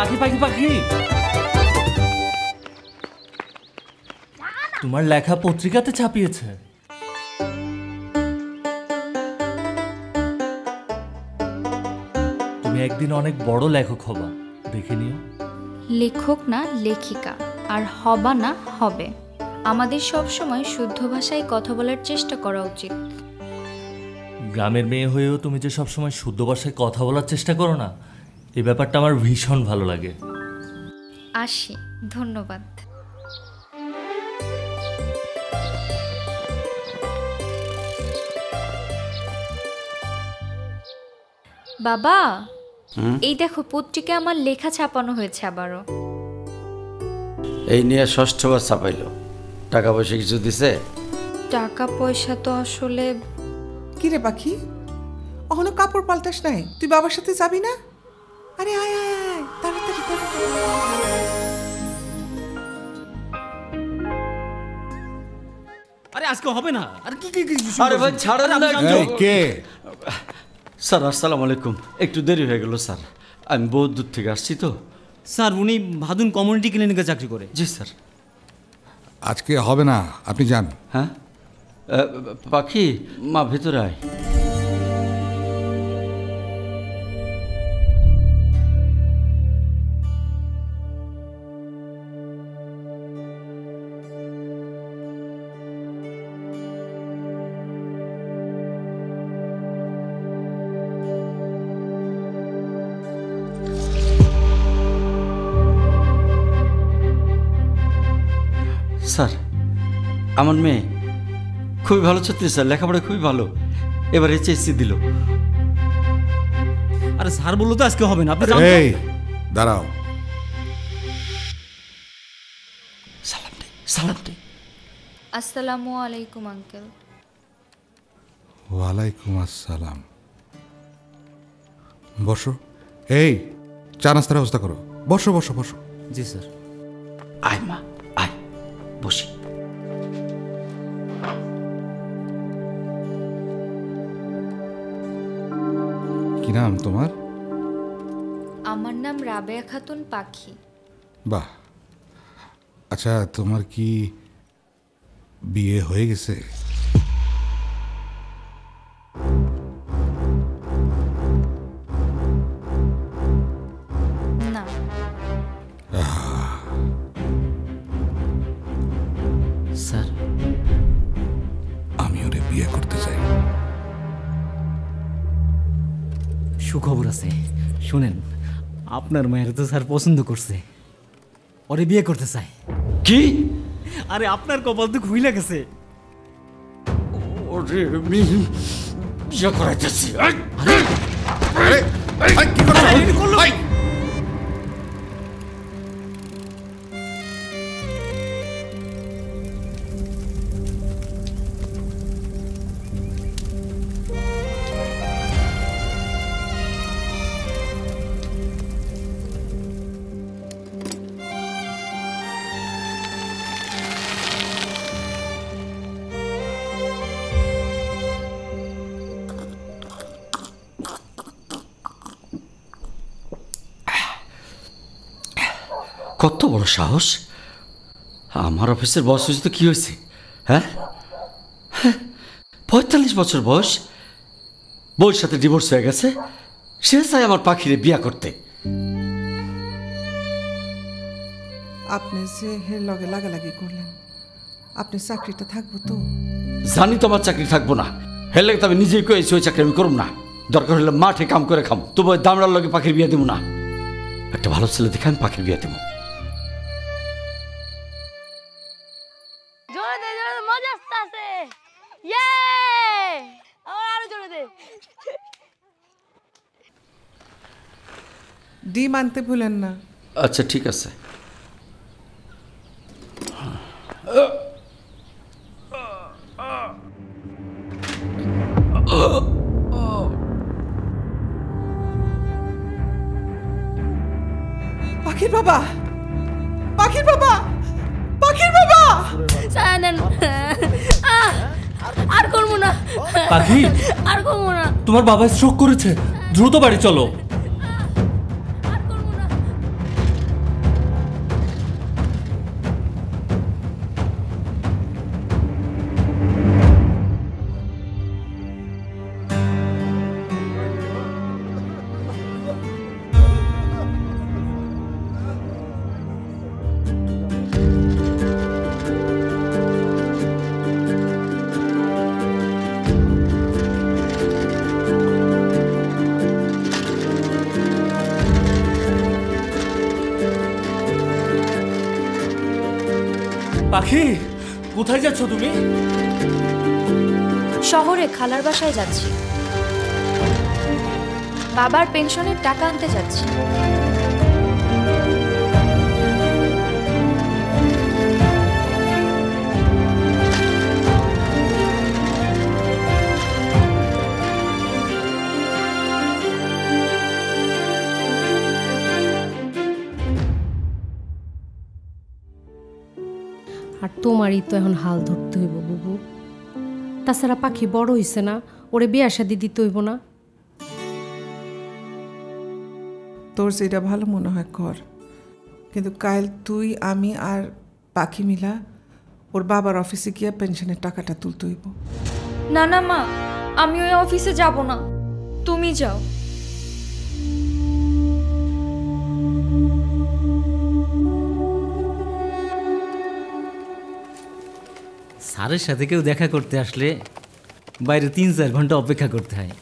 পাখি পাখি পাখি, তোমার লেখা পত্রিকাতে ছাপিয়েছে। তুমি একদিন অনেক বড় লেখক হবা, দেখে নিও। লেখক না লেখিকা, আর হবা না হবে। আমাদের সব সময় শুদ্ধ ভাষায় কথা বলার চেষ্টা করা উচিত। গ্রামের মেয়ে হয়েও তুমি যে সবসময় শুদ্ধ ভাষায় কথা বলার চেষ্টা করো না, এই ব্যাপারটা আমার ভীষণ ভালো লাগে। আসি, ধন্যবাদ। বাবা, এই দেখো পত্রিকায় আমার লেখা ছাপানো হয়েছে আবারও। এই নিয়ে ষষ্ঠবার ছাপাইলো। টাকা পয়সা কিছু দিছে? টাকা পয়সা তো আসলে। কি রে পাখি, অহনো কাপড় পাল্টাস নাই? তুই বাবার সাথে যাবি না? আরে আয় আয় আয়, তাড়াতাড়ি তাড়াতাড়ি। আরে আজকে হবে না। আরে কি আরে ভাই ছাড়েন না। কে? স্যার আসসালামু আলাইকুম। একটু দেরি হয়ে গেল স্যার, আমি বহুত দূর থেকে আসছি তো। স্যার উনি ভাদুন কমিউনিটি ক্লিনিকে চাকরি করে। জি স্যার। আজকে হবে না, আপনি যান। হ্যাঁ পাখি, মা ভেতরে আয়। স্যার আমার মেয়ে খুবই ভালো ছাত্রী স্যার, লেখাপড়া খুবই ভালো, এবার এইচএসসি দিল। আরে স্যার বললো তো আজকে হবে না। আপনি এই দাঁড়াও। সালাম দে, সালাম দে। আসসালামু আলাইকুম আঙ্কেল। ওয়ালাইকুম আসসালাম। বসো। এই চা নাস্তার ব্যবস্থা করো। বসো বসো বসো। জি স্যার। আয় মা আয়, বসি। কি নাম তোমার? আমার নাম রাবেয়া খাতুন পাখি। বাহ, আচ্ছা তোমার কি বিয়ে হয়ে গেছে? না। স্যার আমি ওরে বিয়ে করতে চাই। সুখবর আছে, শুনেন। আপনার মায়ের তো স্যার পছন্দ করছে, ওরে বিয়ে করতে চায়। কি? আরে আপনার কপাল তো খুইলা গেছে। ওরে বিয়ে করাইতেছি। কত বড় সাহস! আমার অফিসের বস হয়েছে তো কি হয়েছে? হ্যাঁ, 45 বছর বয়স, বউর সাথে ডিভোর্স হয়ে গেছে, সে চায় আমার পাখিরে বিয়া করতে। আপনি যে হের লগে লাগালাগি করলেন, আপনি চাকরিটা থাকবো তো? জানি তোমার চাকরি থাকবো না, হের লাগে তো আমি নিজেই কয়েছি ওই চাকরি আমি করব না। দরকার হলে মাঠে কাম করে খাম, তবু ওই দামড়ার লগে পাখির বিয়া দেবো না। একটা ভালো ছেলে দেখে আমি পাখির বিয়া দেবো। ডিম আনতে ভুলেন না। আচ্ছা ঠিক আছে। পাখির বাবা, পাখির বাবা, পাখির বাবা! আর করবো না পাখি, আর করবো না। তোমার বাবা স্ট্রোক করেছে, দ্রুত বাড়ি চলো। পাখি, কোথায় যাচ্ছ তুমি? শহরে খালার বাসায় যাচ্ছি, বাবার পেনশনের টাকা আনতে যাচ্ছি। আর তোমারই তো এখন হাল ধরতে হইব বুবু। তাছাড়া পাখি বড় হইছে না, ওরে বিয়া শাদি দিতে হইব না। তোর যেটা ভালো মনে হয় কর, কিন্তু কাল তুই, আমি আর পাখি মিলা ওর বাবার অফিসে গিয়ে পেনশনের টাকাটা তুলতে হইব। না না মা, আমি ওই অফিসে যাব না, তুমি যাও। স্যারের সাথে কেউ দেখা করতে আসলে বাইরে 3-4 ঘন্টা অপেক্ষা করতে হয়।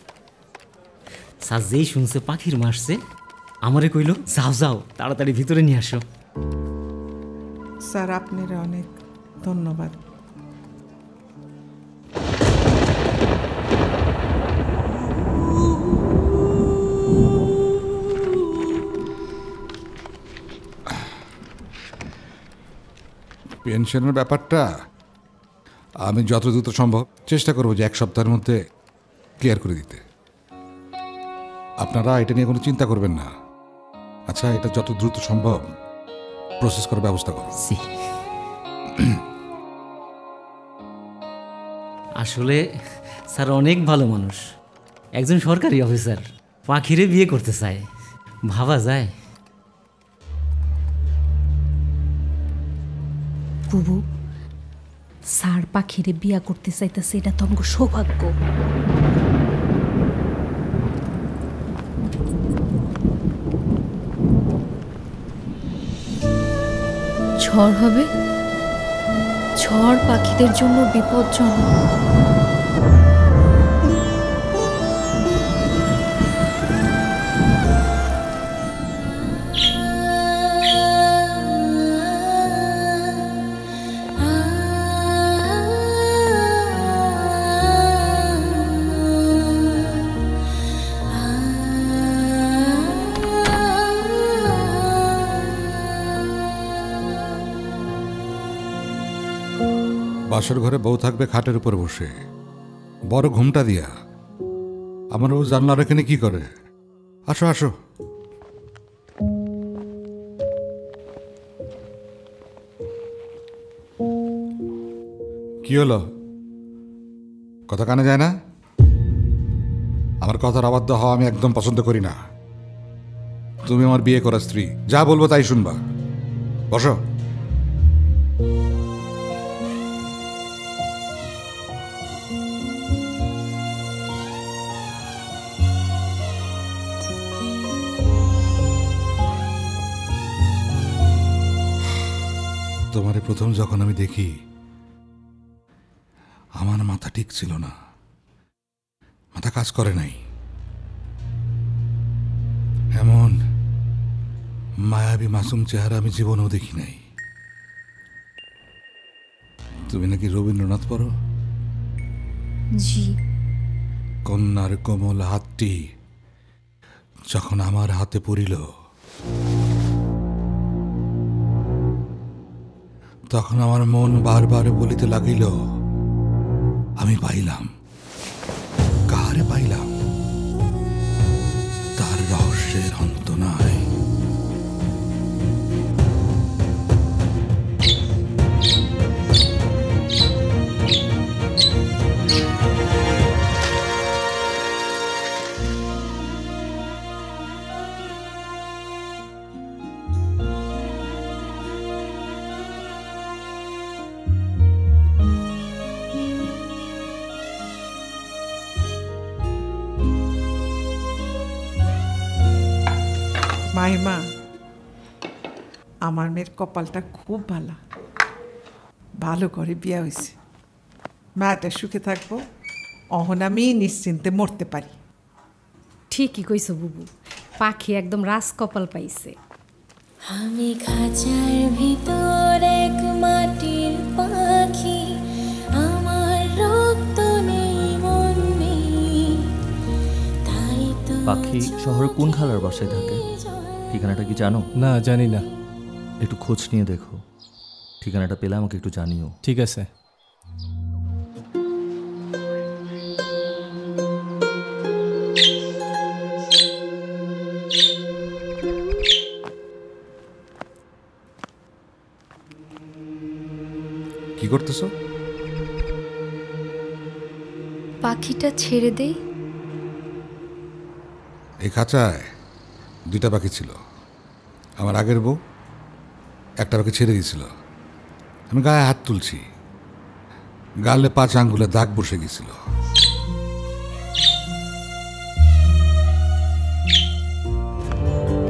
স্যার যেই শুনছে পাখির মা আসছে, আমারে কইল যাও যাও তাড়াতাড়ি ভিতরে নিয়ে আসো। স্যার, আপনারা অনেক ধন্যবাদ। পেনশনের ব্যাপারটা আমি যত দ্রুত সম্ভব চেষ্টা করবো যে 1 সপ্তাহের মধ্যে ক্লিয়ার করে দিতে। আপনারা এটা নিয়ে কোনো চিন্তা করবেন না। আচ্ছা, এটা যত দ্রুত সম্ভব প্রসেস করার ব্যবস্থা করুন। আসলে স্যার অনেক ভালো মানুষ, একজন সরকারি অফিসার পাখিরে বিয়ে করতে চায়, ভাবা যায়? বুবু, স্যার পাখিরে বিয়া করতে চাইতেছে, এটা তো আমাকে সৌভাগ্য। ঝড় হবে, ঝড় পাখিদের জন্য বিপজ্জনক। বাসর ঘরে বউ থাকবে খাটের উপর বসে, বড় ঘুমটা দিয়া। আমার ও জানলার এখানে কি করে? আসো আসো। কি হলো? কথা কানে যায় না? আমার কথার আবদ্ধ হওয়া আমি একদম পছন্দ করি না। তুমি আমার বিয়ে করা স্ত্রী, যা বলবো তাই শুনবা। বসো। তোমারে প্রথম যখন আমি দেখি, আমার মাথা ঠিক ছিল না, মাথা কাজ করে নাই। এমন মায়াবী মাসুম চেহারা আমি জীবনেও দেখি নাই। তুমি নাকি রবীন্দ্রনাথ পড়ো? জি। কন্যার কোমল হাতটি যখন আমার হাতে পড়িল, তখন আমার মন বারবার বলিতে লাগিল, আমি পাইলাম। কাহারে পাইলাম? তার রহস্যের অন্ত নাই। মাইমা, আমার মেয়ের কপালটা খুব ভালো, ভালো করে বিয়া হয়েছে। মাটা সুখে থাকবো, অহন আমি নিশ্চিন্তে মরতে পারি। ঠিকই কইছো বুবু, পাখি একদম রাজ কপাল পাইছে। আমি খাঁচার ভিতর এক মাটির পাখি শহরে কোন খালার বাসায় থাকে? ঠিকানাটা কি জানো? না, জানি না। একটু খোঁজ নিয়ে দেখো, ঠিকানাটা পেলে আমাকে একটু জানিও। ঠিক আছে। কি করতেছো? পাখিটা ছেড়ে দেই। এই খাঁচায় 2টা পাখি ছিল। আমার আগের বউ একটা পাখি ছেড়ে দিয়েছিল। আমি গায়ে হাত তুলছি, গালে 5 আঙ্গুলে দাগ বসে গেছিল।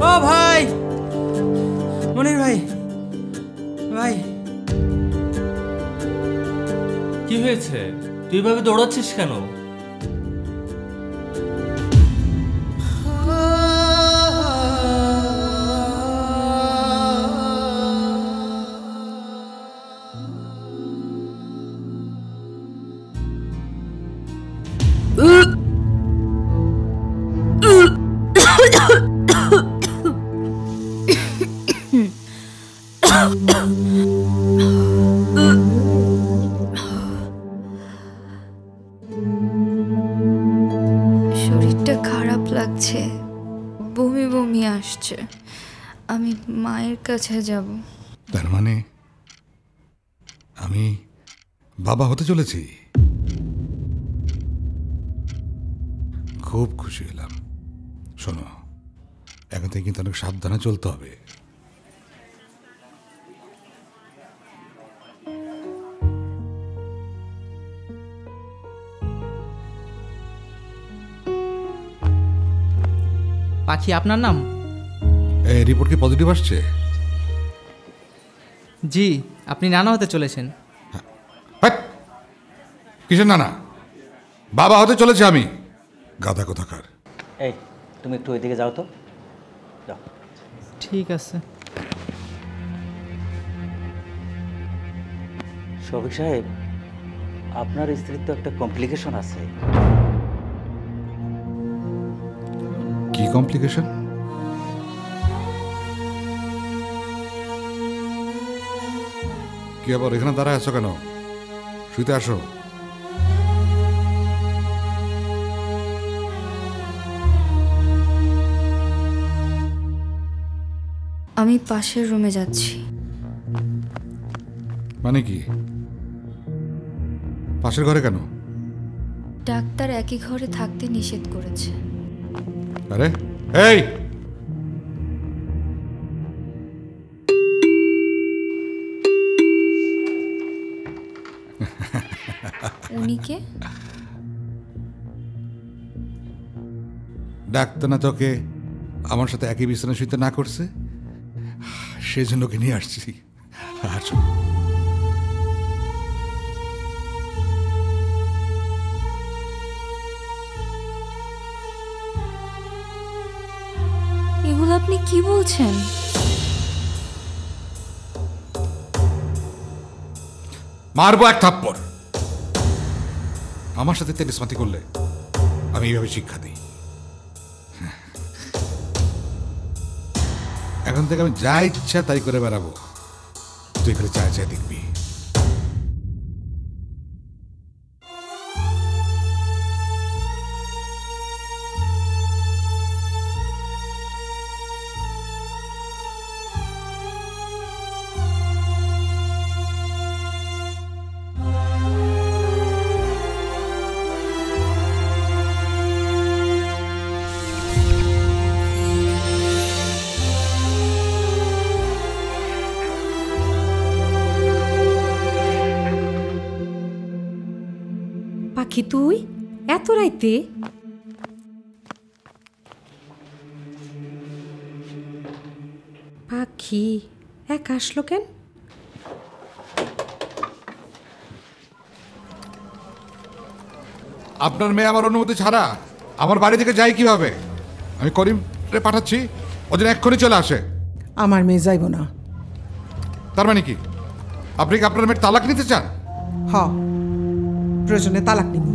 ও ভাই, মনির ভাই, ভাই কি হয়েছে? তুই এভাবে দৌড়াচ্ছিস কেন? শরীরটা খারাপ লাগছে, বমি বমি আসছে। আমি মায়ের কাছে যাব। তার মানে আমি বাবা হতে চলেছি। খুব খুশি হলাম। শোনো, এখন থেকে কিন্তু অনেক সাবধানে চলতে হবে। পাখি আপনার নাম? এই রিপোর্ট কি পজিটিভ আসছে? জি, আপনি নানা হতে চলেছেন। হ্যাট! কিসের নানা? বাবা হতে চলেছে আমি। গাধা কোথাকার। এই, তুমি একটু ওইদিকে যাও তো, যাও। ঠিক আছে। শফিক সাহেব, আপনার স্ত্রীর তো একটা কমপ্লিকেশন আছে। কি কমপ্লিকেশন? কি আবার এখানে দাঁড়ায় আছো কেন? শুইতে আসো। আমি পাশের রুমে যাচ্ছি। মানে কি? পাশের ঘরে কেন? ডাক্তার একই ঘরে থাকতে নিষেধ করেছে। আরে এই, উনি কে? ডাক্তার না তোকে আমার সাথে একই বিছানা শুইতে না করছে, সেই জন্য ওকে নিয়ে আসছি। আসো। এগুলো আপনি কি বলছেন? মারবো এক থাপ্পড়। আমার সাথে তেলিসমাতি করলে আমি এইভাবে শিক্ষা দিই। এখন থেকে আমি যা ইচ্ছা তাই করে বেড়াবো, তুই করে চায় চায় দেখবি। পাখি তুই এত রাইতে? পাখি একা আসলো কেন? আপনার মেয়ে আমার অনুমতি ছাড়া আমার বাড়ি থেকে যায় কিভাবে? আমি করিম পাঠাচ্ছি, ওদের এক্ষুনি চলে আসে। আমার মেয়ে যাইব না। তার মানে কি? আপনি কি আপনার মেয়ের তালাক নিতে চান? হ, প্রয়োজনে তালাক নিব।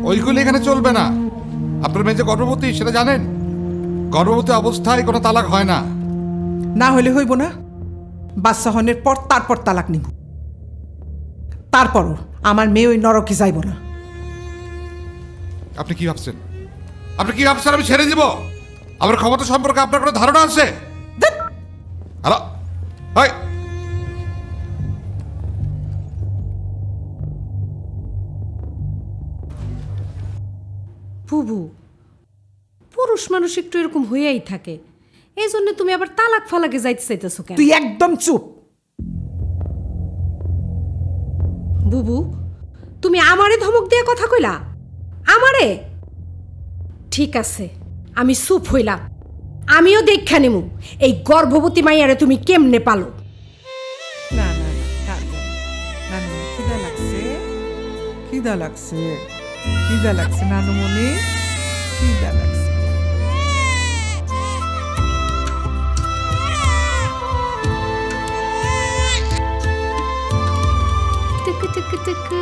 ওইগুলো এখানে চলবে না। আপনার মেয়ে যে গর্ভবতী সেটা জানেন? গর্ভবতী অবস্থায় কোনো তালাক হয় না। না হলে হইব না, বাচ্চা হনের পর তারপর তালাক নিব। তারপরও আমার মেয়ে ওই নরকে যাইব না। আপনি কি ভাবছেন? আপনি কি ভাবছেন আমি ছেড়ে দিব? আমার ক্ষমতা সম্পর্কে আপনার কোনো ধারণা আছে? হ্যালো, হাই, বুবু, পুরুষ মানুষ একটু এরকম হইয়াই থাকে, এই জন্য তুমি আবার তালাক ফালাকে যাইতে চাইতেছো কেন? তুই একদম চুপ। বুবু, তুমি আমারে ধমক দিয়ে কথা কইলা? আমারে? ঠিক আছে, আমি চুপ হইলাম। আমিও দেখা নেমু এই গর্ভবতী মাইয়ারে তুমি কেমনে পালো। না না নানু, খিদা লাগছে, খিদা লাগছে, খিদা লাগছে নানুমণি, খিদা লাগছে। টুকু টুকু টুকু।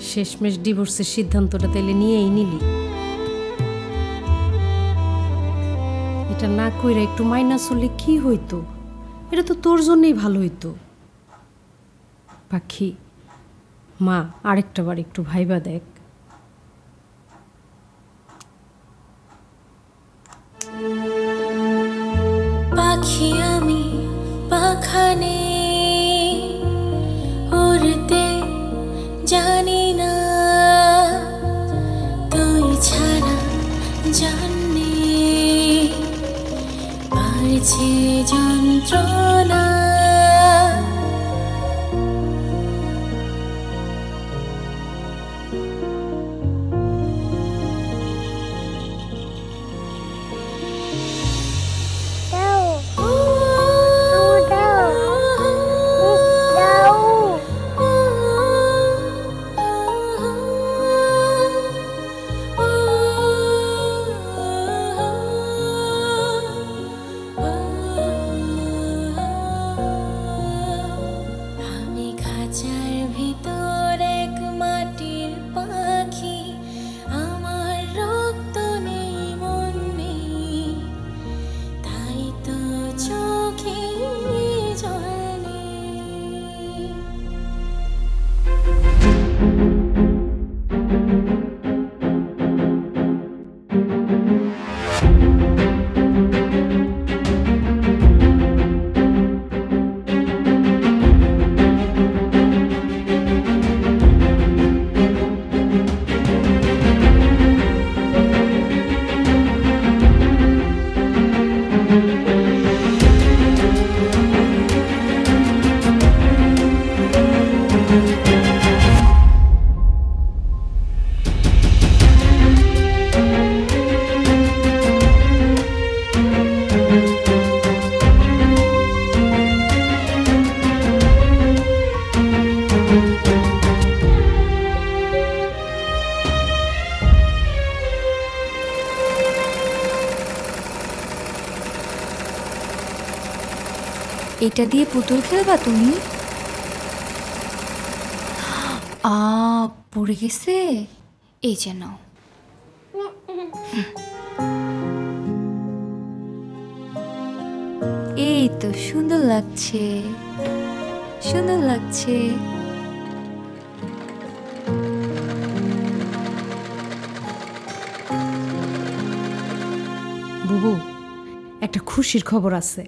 শেষমেশ ডিভোর্সের সিদ্ধান্তটা তাইলে নিয়েই নিলি। এটা না কইরা একটু মাইনাস হলে কি হইতো? এটা তো তোর জন্যই ভালো হইতো। পাখি, মা আরেকটা বার একটু ভাইবা দেখ। পাখি আমি পাখানে উড়তে জানি না, তুই ছাড়া জানি বাড়ছে যন্ত্রণা। এটা দিয়ে পুতুল খেলবা তুমি? পড়ে গেছে, এই যে নাও। এই তো সুন্দর লাগছে, সুন্দর লাগছে। বুবু, একটা খুশির খবর আছে।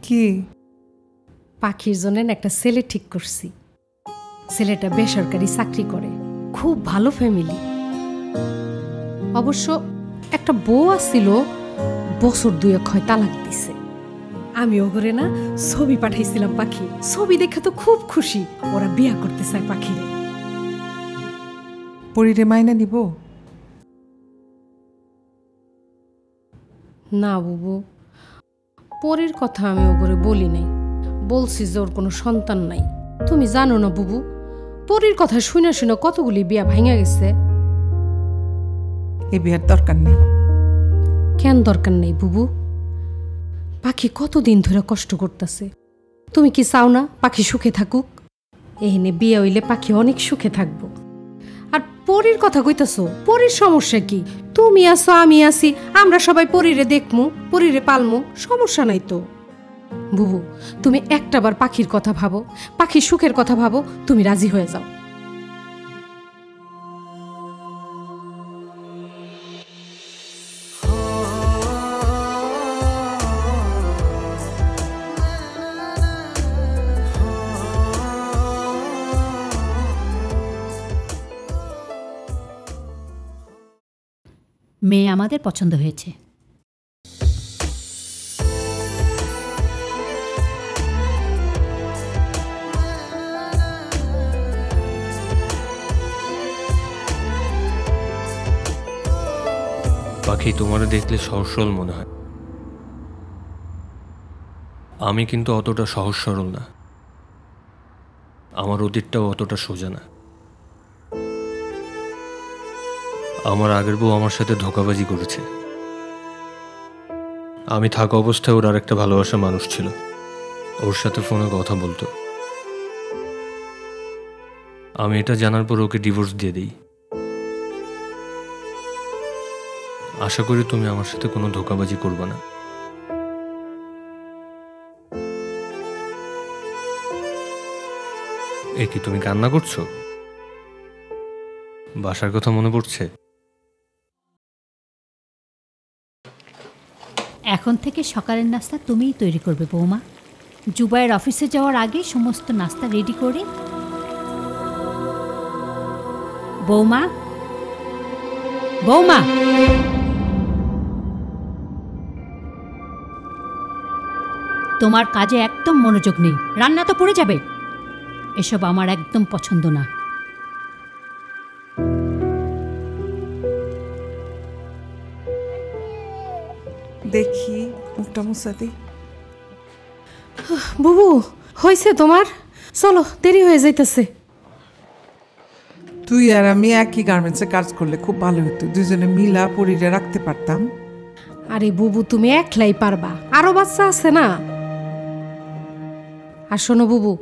কি? পাখির জন্য একটা ছেলে ঠিক করছি। ছেলেটা বেসরকারি চাকরি করে, খুব ভালো ফ্যামিলি। অবশ্য একটা বউ আসছিল, বছর দুয়েক হয় তালাক দিছে। আমি ওগরে না ছবি পাঠাইছিলাম পাখি, ছবি দেখে তো খুব খুশি। ওরা বিয়া করতে চায় পাখিরে। পরিরে মাইনা নিব? না বুবু, পরের কথা আমি ওগরে বলি নাই। বলছি যে ওর কোনো সন্তান নাই। তুমি জানো না বুবু, পরের কথা শুনে শুনে কতগুলি বিয়া ভাঙা গেছে। এই বিয়ার দরকার নেই। কেন দরকার নেই বুবু? পাখি কতদিন ধরে কষ্ট করতেছে। তুমি কি চাও না পাখি সুখে থাকুক? এখানে বিয়ে হইলে পাখি অনেক সুখে থাকবো। আর পরীর কথা কইতাছো, পরীর সমস্যা কি? তুমি আছো, আমি আছি, আমরা সবাই পরীরে দেখমু, পরীরে পালমু, সমস্যা নাই তো। বুবু, তুমি একটাবার পাখির কথা ভাবো, পাখির সুখের কথা ভাবো, তুমি রাজি হয়ে যাও। মেয়ে আমাদের পছন্দ হয়েছে। পাখি, তোমার দেখলে সহজ সরল মনে হয়, আমি কিন্তু অতটা সহজ সরল না, আমার অতীতটাও অতটা সোজা না। আমার আগের বউ আমার সাথে ধোঁকাবাজি করেছে। আমি থাকা অবস্থায় ওর আরেকটা ভালোবাসা মানুষ ছিল, ওর সাথে ফোনে কথা বলতো। আমি এটা জানার পর ওকে ডিভোর্স দিয়ে দিই। আশা করি তুমি আমার সাথে কোনো ধোঁকাবাজি করবে না। এ কি, তুমি কান্না করছো? বাসার কথা মনে পড়ছে? এখন থেকে সকালের নাস্তা তুমিই তৈরি করবে বৌমা। জুবাইয়ের অফিসে যাওয়ার আগে সমস্ত নাস্তা রেডি করে। বৌমা, বৌমা, তোমার কাজে একদম মনোযোগ নেই, রান্না তো পড়ে যাবে। এসব আমার একদম পছন্দ না। দেখি মুখটা মুছাতে। বুবু, হয়েছে তোমার? চলো, দেরি হয়ে যাইতেছে। তুই আর আমি একই গার্মেন্টসে কাজ করলে খুব ভালো হতো, দুজনে মিলা পরিরে রাখতে পারতাম। আরে বুবু, তুমি একলাই পারবা, আরো বাচ্চা আছে না। আর শোনো বুবু,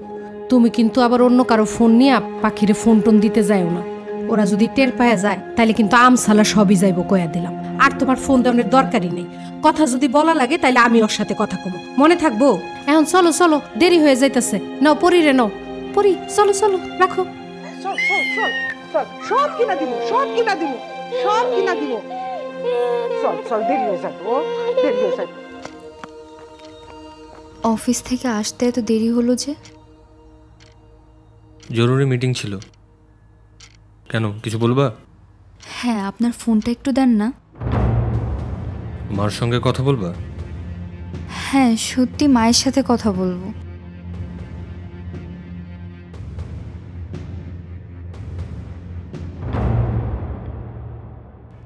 তুমি কিন্তু আবার অন্য কারো ফোন নিয়ে পাখিরে ফোন টোন দিতে যাও না। ওরা যদি টের পাওয়া যায় তাহলে কিন্তু আমসালা সবই যাইব, কয়া দিলাম। আর তোমার ফোন দেওয়ার দরকারই নেই। কথা যদি বলা লাগে তাহলে আমি ওর সাথে কথা কমো, মনে থাকবো। এখন চলো চলো, দেরি হয়ে যাইতেছে। নাও পরীরে নাও, পরী চলো চলো, রাখো। সব কিনা দিব, সব কিনা দিব, সব কিনা দিব। চল চল, দেরি হয়ে যাবে, ও দেরি হয়ে যাবে। অফিস থেকে আসতে এত দেরি হলো যে? জরুরি মিটিং ছিল। কেন, কিছু বলবা? হ্যাঁ, আপনার ফোনটা একটু দেন না। মার সঙ্গে কথা বলবা? হ্যাঁ, সত্যি মায়ের সাথে কথা বলবো।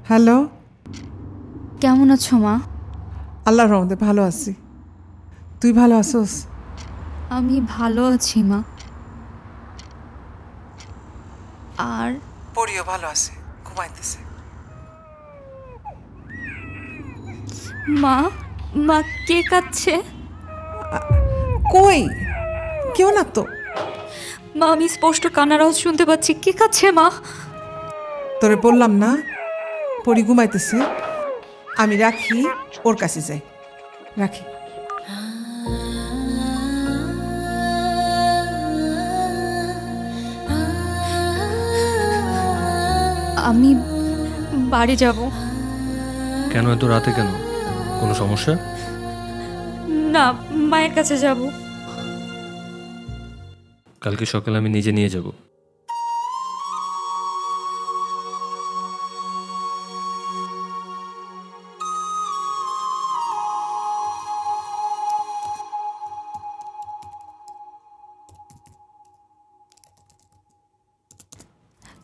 হ্যালো, কেমন আছো মা? আল্লাহর রহমতে ভালো আছি। তুই ভালো আছোস? আমি ভালো আছি মা। আর পরিও ভালো আছে, ঘুমাইতেছে। মা, মা কে কাঁদছে? কই, কেউ না তো। মা, আমি স্পষ্ট কান্নার আওয়াজ শুনতে পাচ্ছি। কে কাঁদছে মা? তোরে বললাম না পরি ঘুমাইতেছে। আমি রাখি, ওর কাছে যাই, রাখি। আমি বাড়ি যাব। কেন, এত রাতে কেন? কোনো সমস্যা? না, মায়ের কাছে যাব। কালকে সকালে আমি নিজে নিয়ে যাব।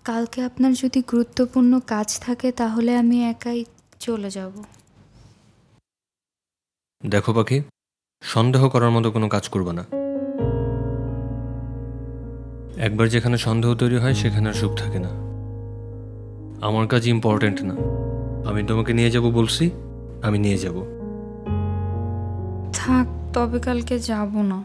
কালকে আপনার যদি গুরুত্বপূর্ণ কাজ থাকে তাহলে আমি একাই চলে যাব। দেখো পাখি, সন্দেহ করার মতো কোনো কাজ করবে না। একবার যেখানে সন্দেহ তৈরি হয় সেখানে আর সুখ থাকে না। আমার কাজ ইম্পর্টেন্ট না। আমি তোমাকে নিয়ে যাব বলছি, আমি নিয়ে যাব। থাক, তবে কালকে যাব না।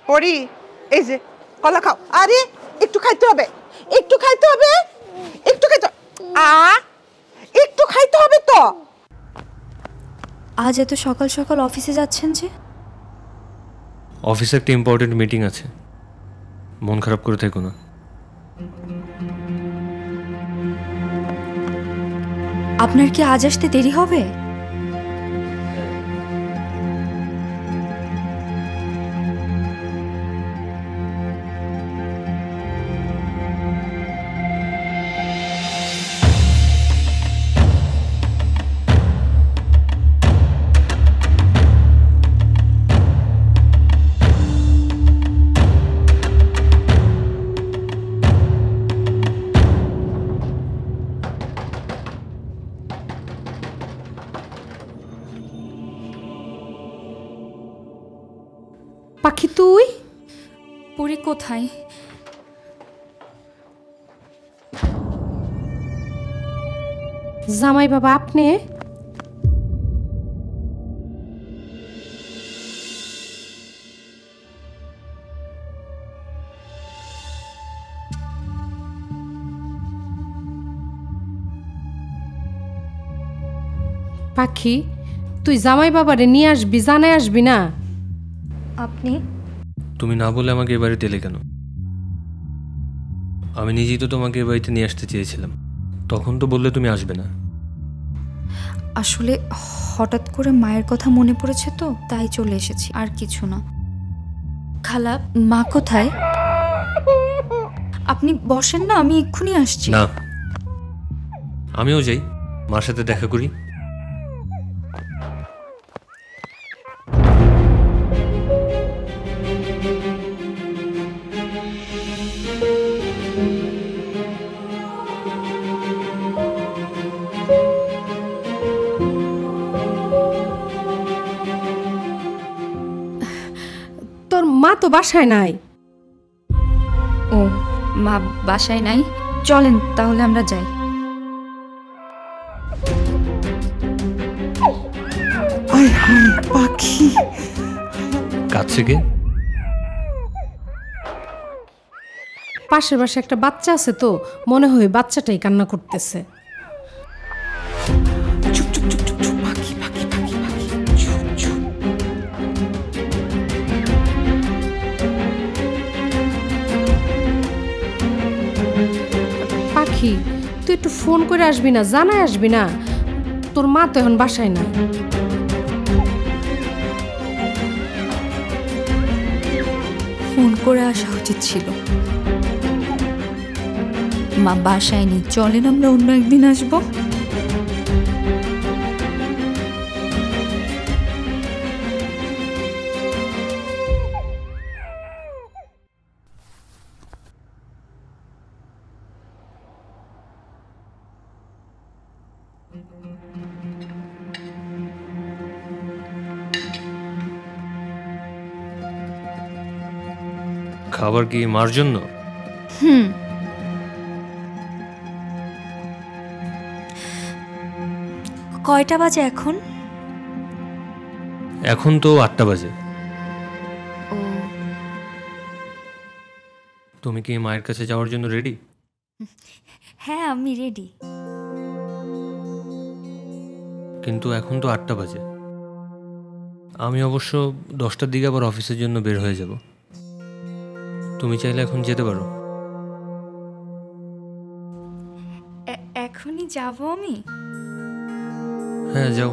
পড়ি এই যে কলা খাও। আরে একটু খাইতে হবে, একটু খাইতে হবে, একটু খাইতে একটু খাইতে হবে তো। আজ এত সকাল সকাল অফিসে যাচ্ছেন যে? অফিসে একটা ইম্পর্টেন্ট মিটিং আছে, মন খারাপ করে থেকো না। আপনার কি আজ আসতে দেরি হবে? পাখি তুই? পরি কোথায়? জামাই বাবা আপনি? পাখি তুই জামাই বাবারে নিয়ে আসবি, জানাই আসবি না? আপনি? তুমি না বলে আমাকে এ বাড়িতে এলে কেন? আমি নিজেই তো তোমাকে এ বাড়িতে নিয়ে আসতে চেয়েছিলাম, তখন তো বললে তুমি আসবে না। আসলে হঠাৎ করে মায়ের কথা মনে পড়েছে তো, তাই চলে এসেছি, আর কিছু না। খালা, মা কোথায়? আপনি বসেন না, আমি এক্ষুনি আসছি। না, আমিও যাই, মার সাথে দেখা করি। তোর মা তো বাসায় নাই। ও, মা বাসায় নাই? চলেন তাহলে আমরা যাই। পাখি কাছে কে? পাশের বাসায় একটা বাচ্চা আছে তো, মনে হয় বাচ্চাটাই কান্না করতেছে। চুপ চুপ চুপ চুপ চুপ, পাখি পাখি পাখি পাখি চুপ চুপ। পাখি তুই একটু ফোন করে আসবি না, জানাই আসবি না? তোর মা তো এখন বাসায় না। ফোন করে আসা উচিত ছিল। মা বাসায় নেই, চলেন আমরা অন্য একদিন আসবো। খাবার কি মার জন্য? কয়টা বাজে এখন? এখন তো 8টা বাজে। ও, তুমি কি মায়ের কাছে যাওয়ার জন্য রেডি? হ্যাঁ আমি রেডি। কিন্তু এখন তো 8টা বাজে। আমি অবশ্য 10টার দিকে আবার অফিসের জন্য বের হয়ে যাব। তুমি চাইলে এখন যেতে পারো। এখনই যাব আমি? হ্যাঁ যাও।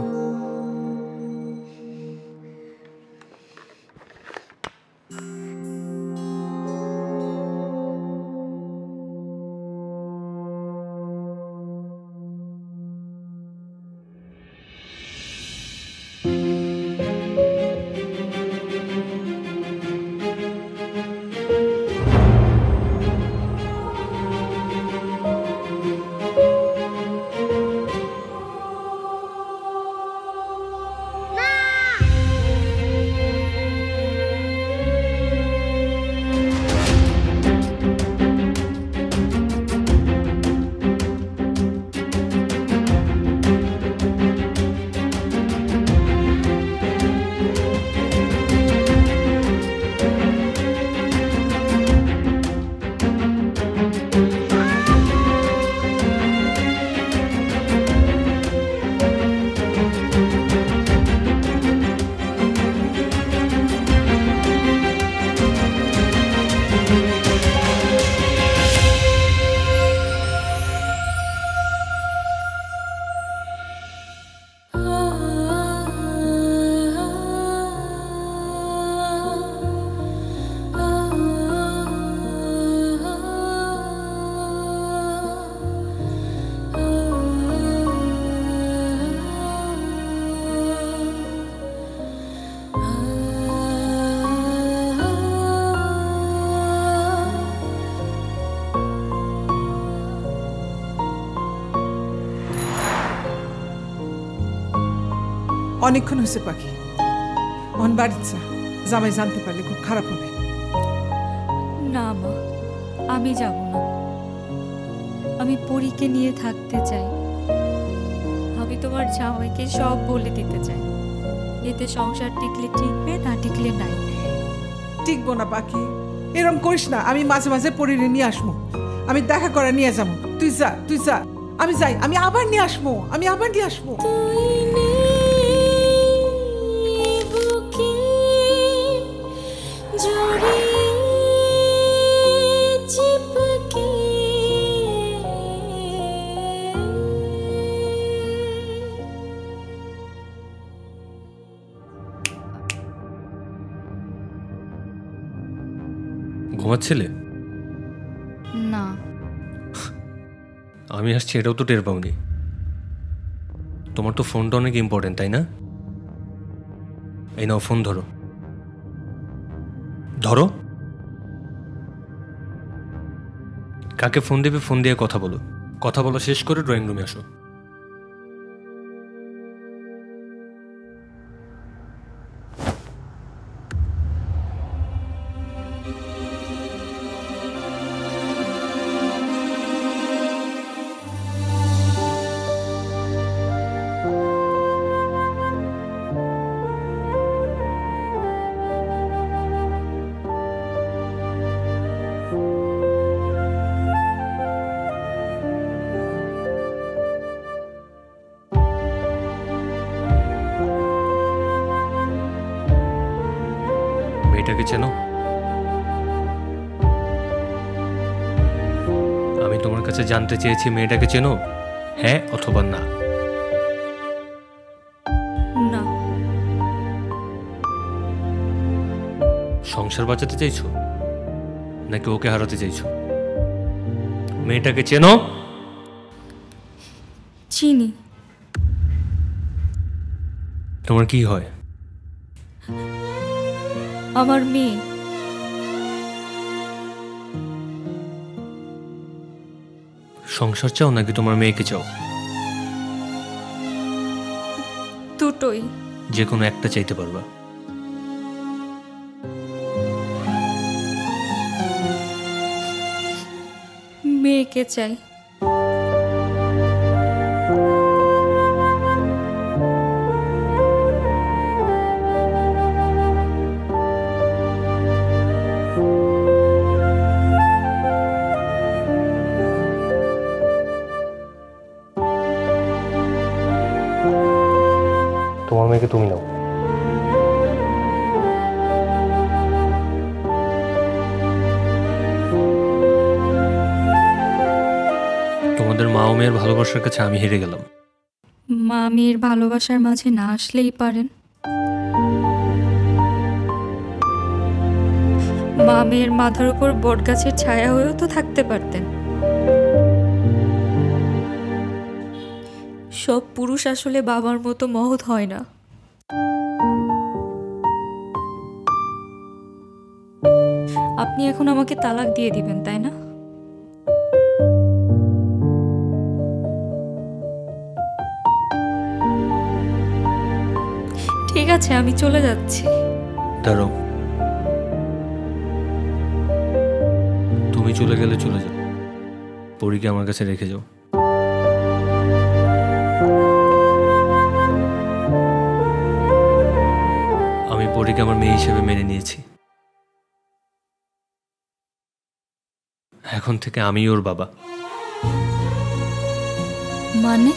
অনেকক্ষণ হয়েছে পাখি, অন বাড়ির যা, জামাই জানতে পারলে খুব খারাপ হবে। না মা, আমি যাব না। আমি পরীকে নিয়ে থাকতে চাই। আমি তোমার জামাইকে সব বলে দিতে চাই। এতে সংসার টিকলে টিকবে, না টিকলে নাই। টিকবো না পাখি, এরম করিস না। আমি মাঝে মাঝে পরীরে নিয়ে আসবো, আমি দেখা করে নিয়ে যাবো। তুই যা, তুই যা, আমি যাই, আমি আবার নিয়ে আসবো, আমি আবার নিয়ে আসবো। ঘুমাচ্ছিলে? না। আমি আসছি এটাও তো টের পাওনি। তোমার তো ফোনটা অনেক ইম্পর্টেন্ট, তাই না? এই নাও ফোন, ধরো ধরো। কাকে ফোন দেবে ফোন দিয়ে কথা বলো, কথা বলা শেষ করে ড্রয়িং রুমে আসো। মেয়েটাকে চেনো? আমি তোমার কাছে জানতে চেয়েছি মেয়েটাকে চেনো, হ্যাঁ অথবা না? না। সংসার বাঁচাতে চাইছো নাকি ওকে হারাতে চাইছো? মেয়েটাকে চেনো? চিনি। তোমার কি হয়? আমার মেয়ে। সংসার চাও নাকি তোমার মেয়েকে চাও? দুটোই। যে কোনো একটা চাইতে পারবা। মেয়েকে চাই। তোমার মেয়েকে তুমি নাও। তোমাদের মা ও মেয়ের ভালোবাসার কাছে আমি হেরে গেলাম। মা মেয়ের ভালোবাসার মাঝে না আসলেই পারেন। মা মেয়ের মাথার উপর বটগাছের ছায়া হয়েও তো থাকতে পারতেন। সব পুরুষ আসলে বাবার মতো মহৎ হয় না। আপনি এখন আমাকে তালাক দিয়ে দিবেন, তাই না? ঠিক আছে, আমি চলে যাচ্ছি। দাঁড়াও, তুমি চলে গেলে চলে যাও, পরীকে আমার কাছে রেখে যাও। আমি পরীকে আমার মেয়ে হিসেবে মেনে নিয়েছি। এখন থেকে আমি ওর বাবা। মানে?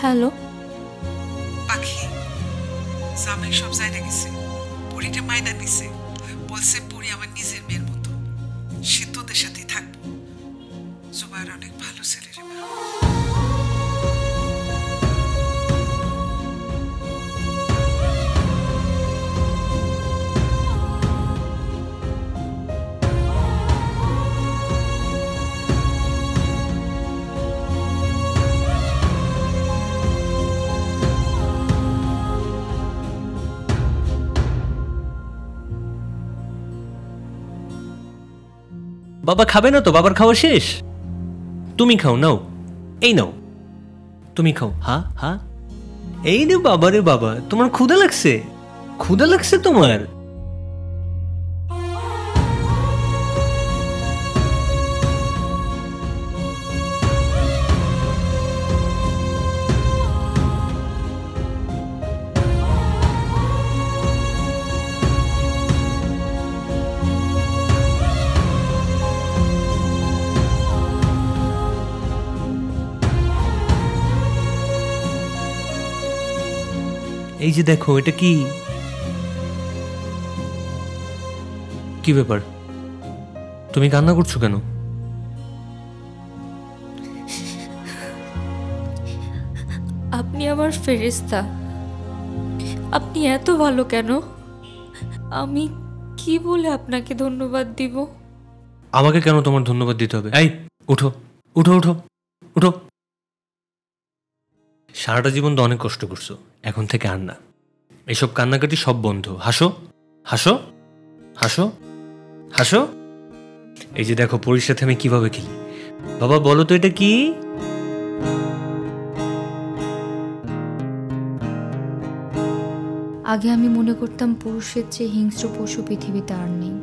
হ্যালো পাখি, জামাই সব জায়গা গেছে, পরীটা মাইনা নিছে, বলছে পরী আমার নিজের মেয়ের মতো, সে তোদের সাথেই থাকবো। জুবাইর অনেক ভালো ছেলে রে মা। বাবা খাবে না তো? বাবার খাওয়া শেষ। তুমি খাও, নাও, এই নাও, তুমি খাও। হা হা, এই রে বাবা রে বাবা, তোমার ক্ষুধা লাগছে? ক্ষুধা লাগছে তোমার? এই যে দেখো, এটা কি? কি ব্যাপার, তুমি কান্না করছো কেন? আপনি আমার ফেরেশতা। আপনি এত ভালো কেন? আমি কি বলে আপনাকে ধন্যবাদ দিব? আমাকে কেন তোমার ধন্যবাদ দিতে হবে? এই উঠো, উঠো, উঠো, উঠো। সারাটা জীবন তো অনেক কষ্ট করছো, এখন থেকে আর না। এসব কান্নাকাটি সব বন্ধ। হাসো, হাসো, হাসো, হাসো। এই যে দেখো, পরীর সাথে আমি কিভাবে খেলি। বাবা বলো তো এটা কি? আগে আমি মনে করতাম পুরুষের চেয়ে হিংস্র পশু পৃথিবীতে আর নেই।